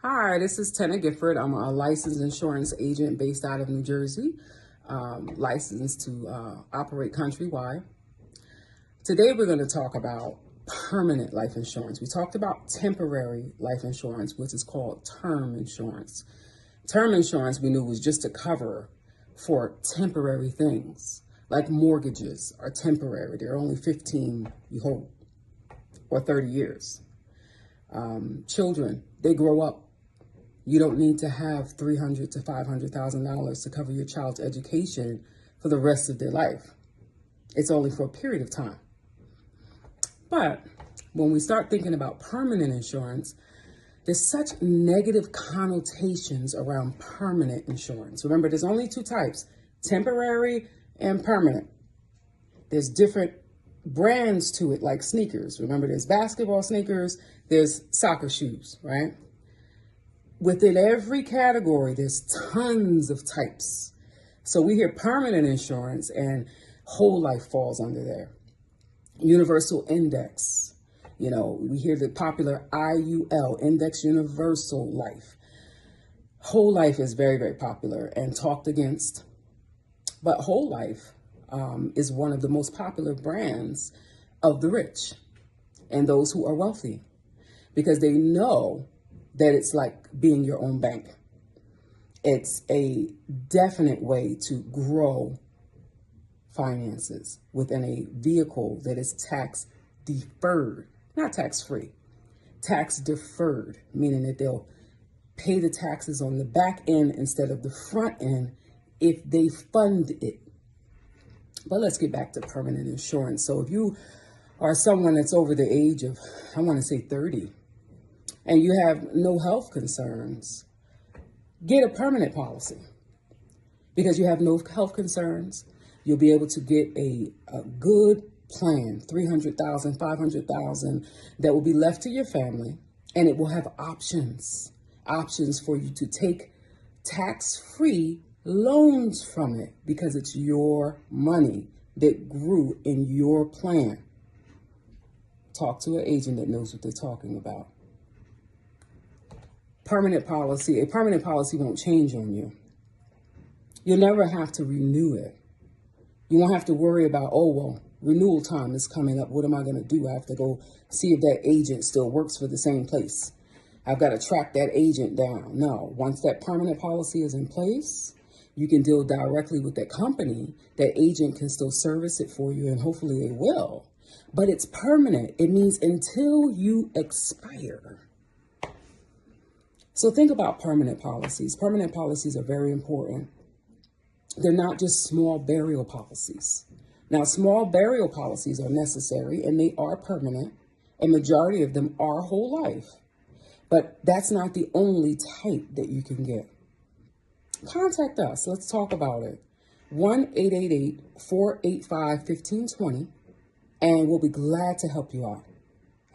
Hi, this is Tenna Gifford. I'm a licensed insurance agent based out of New Jersey, licensed to operate countrywide. Today, we're going to talk about permanent life insurance. We talked about temporary life insurance, which is called term insurance. Term insurance we knew was just a cover for temporary things, like mortgages are temporary. They're only 15 you hold, or 30 years. Children, they grow up. You don't need to have $300,000 to $500,000 to cover your child's education for the rest of their life. It's only for a period of time. But when we start thinking about permanent insurance, there's such negative connotations around permanent insurance. Remember, there's only two types, temporary and permanent. There's different brands to it, like sneakers. Remember, there's basketball sneakers, there's soccer shoes, right? Within every category, there's tons of types. So we hear permanent insurance and whole life falls under there. Universal index, we hear the popular IUL, Index Universal Life. Whole life is very, very popular and talked against. But whole life is one of the most popular brands of the rich and those who are wealthy, because they know that it's like being your own bank. It's a definite way to grow finances within a vehicle that is tax deferred, not tax free, tax deferred, meaning that they'll pay the taxes on the back end instead of the front end if they fund it. But let's get back to permanent insurance. So if you are someone that's over the age of, I want to say 30, and you have no health concerns, get a permanent policy. Because you have no health concerns, you'll be able to get a good plan, $300,000, $500,000, that will be left to your family, and it will have options for you to take tax-free loans from it, because it's your money that grew in your plan. Talk to an agent that knows what they're talking about. A permanent policy won't change on you. You'll never have to renew it. You won't have to worry about, renewal time is coming up. What am I going to do? I have to go see if that agent still works for the same place. I've got to track that agent down. No, once that permanent policy is in place, you can deal directly with that company. That agent can still service it for you, and hopefully they will. But it's permanent. It means until you expire. So think about permanent policies. Permanent policies are very important. They're not just small burial policies. Now, small burial policies are necessary and they are permanent. A majority of them are whole life. But that's not the only type that you can get. Contact us. Let's talk about it. 1-888-485-1520, and we'll be glad to help you out.